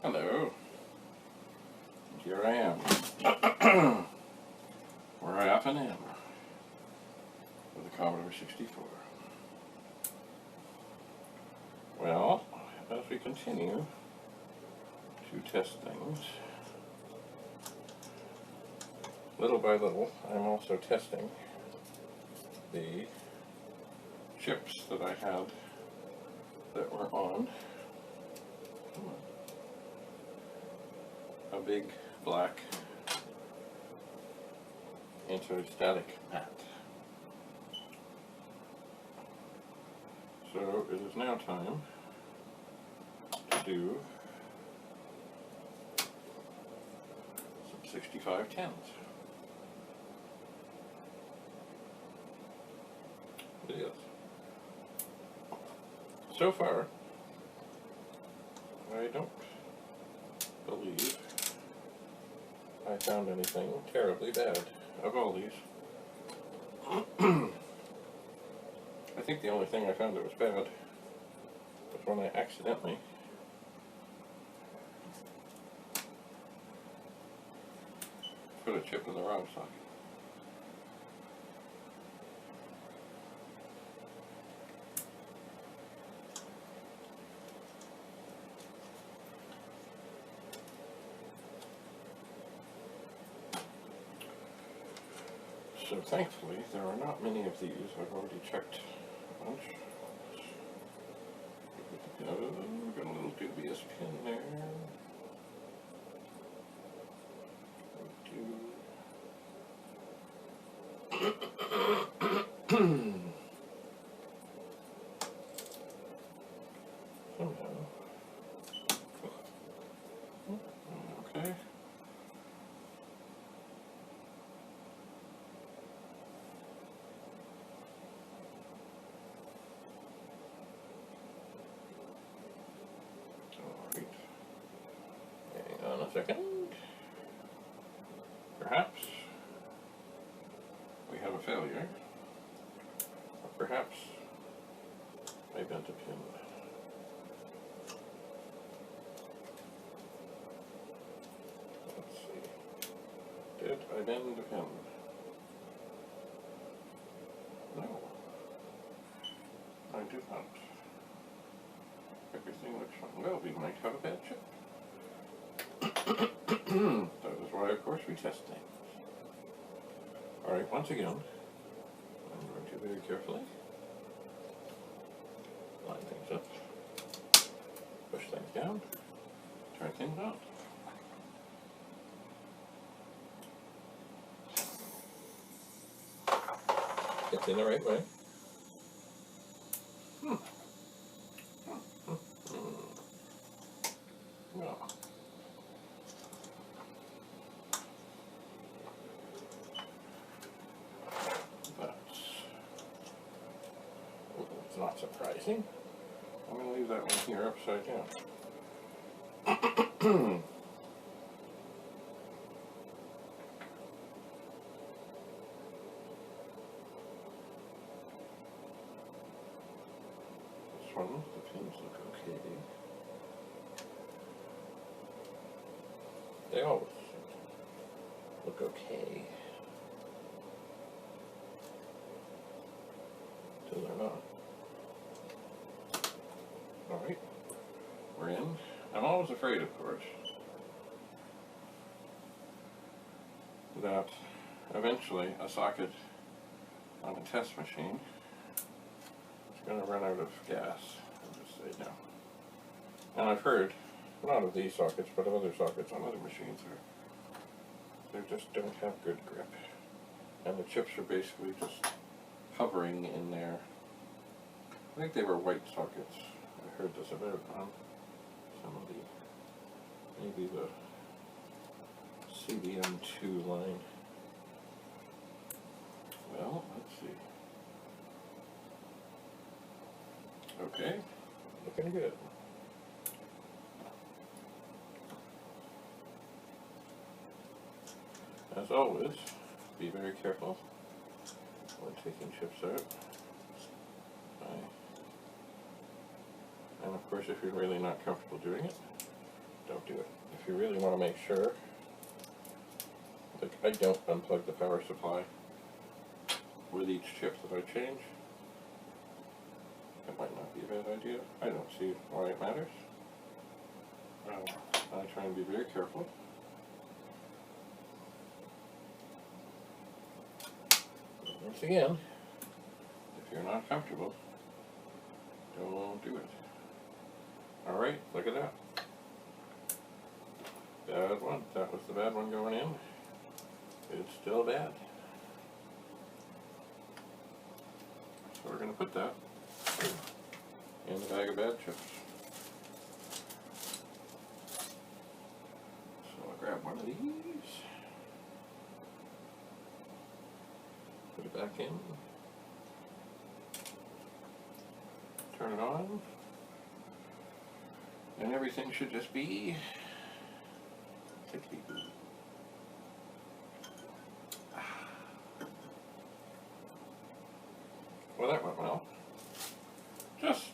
Hello. Here I am, where I often am, with the Commodore 64. Well, as we continue to test things, little by little, I'm also testing the chips that I had that were on a big black anti-static mat. So it is now time to do some 6510s. It is. So far, I don't believe I found anything terribly bad of all these. I think the only thing I found that was bad was when I accidentally put a chip in the wrong socket. So thankfully, there are not many of these. I've already checked a bunch. Oh, got a little dubious pin there. Somehow. Okay. Hang on a second. Perhaps we have a failure, or perhaps I bent a pin. Let's see. Did I bend a pin? No, I did not. Everything looks fine. Well, we might have a bad chip. That is why, of course, we test things. Alright, once again, I'm going to very carefully line things up, push things down, turn things on. It's in the right way. Well, it's not surprising. I'm going to leave that one here upside down. This one, the pins look okay. They always look okay. Till they're not. Alright, we're in. I'm always afraid, of course, that eventually a socket on a test machine is going to run out of gas. I'll just say no. And I've heard, not of these sockets, but of other sockets on other machines, they just don't have good grip. And the chips are basically just hovering in there. I think they were white sockets. I heard this about on some of the, maybe the CBM2 line. Well, let's see. Okay, looking good. As always, be very careful when taking chips out. And of course, if you're really not comfortable doing it, don't do it. If you really want to make sure, like I don't unplug the power supply with each chip that I change. It might not be a bad idea. I don't see why it matters. I try and be very careful. Once again, if you're not comfortable, don't do it. Alright, look at that. Bad one. That was the bad one going in. It's still bad. So we're going to put that in the bag of bad chips. So I'll grab one of these. Put it back in. Turn it on. And everything should just be tickety-boo. Well, that went well. Just,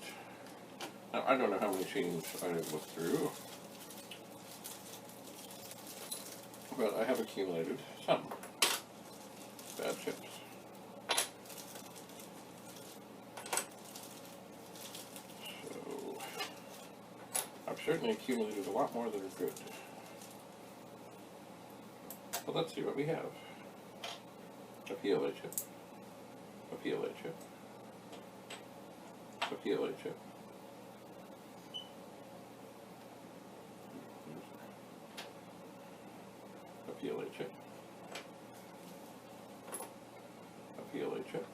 now I don't know how many machines I have looked through, but I have accumulated some bad chips. So, I've certainly accumulated a lot more that are good. Well, let's see what we have. A PLA chip. A PLA chip. A PLA chip. A PLA chip. A PLA chip.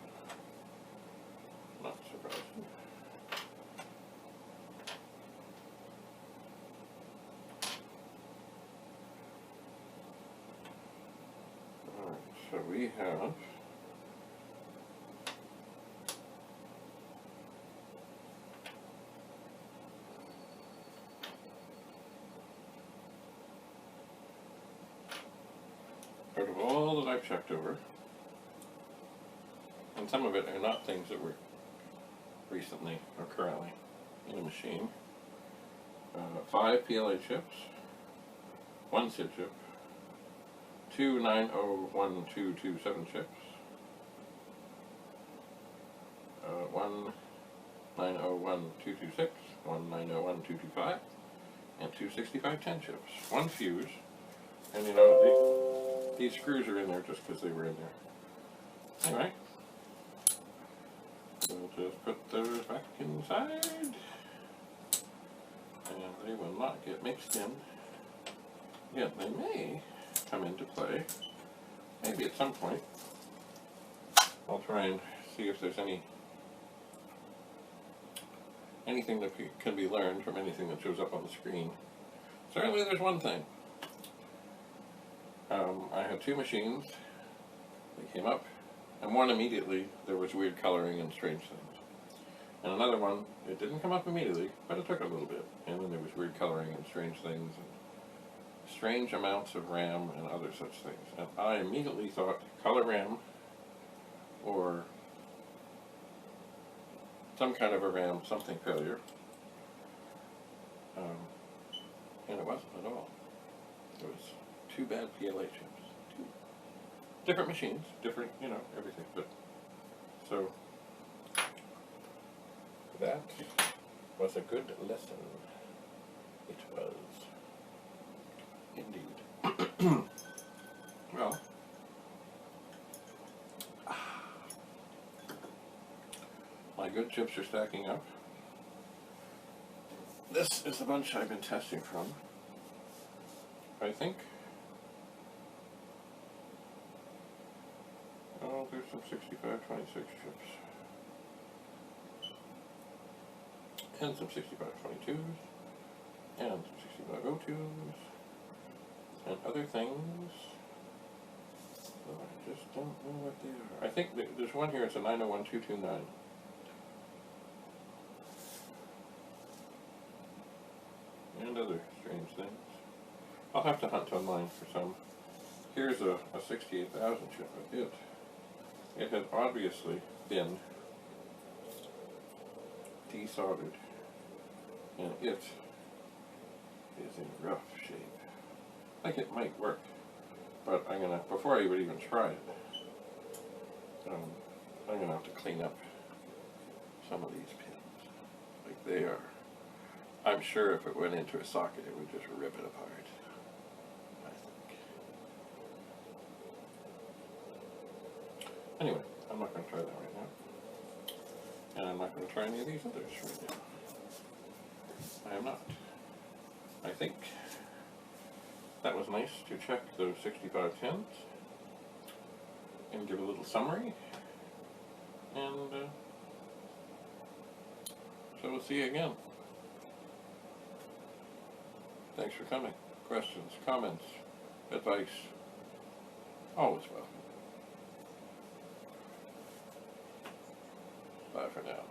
Not surprising. Alright, so we have out of all that I've checked over, and some of it are not things that were recently or currently in a machine, 5 PLA chips, 1 SID chip, 2 901-227 chips, 1 901-226, 1 901-225, and 2 6510 chips, 1 fuse, and you know, these screws are in there just because they were in there. Anyway, we'll just put those back inside, and they will not get mixed in. Yet they may come into play, maybe at some point. I'll try and see if there's anything that can be learned from anything that shows up on the screen. Certainly there's one thing. I had 2 machines that came up, and one immediately there was weird coloring and strange things. And another one, it didn't come up immediately, but it took a little bit, and then there was weird coloring and strange things, and strange amounts of RAM and other such things. And I immediately thought color RAM or some kind of a RAM something failure, and it wasn't at all. It was 2 bad PLA chips. 2 different machines, different, you know, everything. But so that was a good lesson. It was indeed. Well, my good chips are stacking up. This is the bunch I've been testing from. I think. Oh, there's some 6526 chips. And some 6522s. And some 6502s. And other things. Oh, I just don't know what they are. I think there's one here, it's a 901229. And other strange things. I'll have to hunt online for some. Here's a 68,000 chip. It had obviously been desoldered, and it is in rough shape. I think it might work, but I'm gonna, before I would even try it, I'm gonna have to clean up some of these pins, like they are. I'm sure if it went into a socket, it would just rip it apart, I think. Anyway, I'm not gonna try that right now. And I'm not gonna try any of these others right now. I am not. I think that was nice to check those 65 pins and give a little summary. And so we'll see you again. Thanks for coming. Questions, comments, advice, always welcome. Bye for now.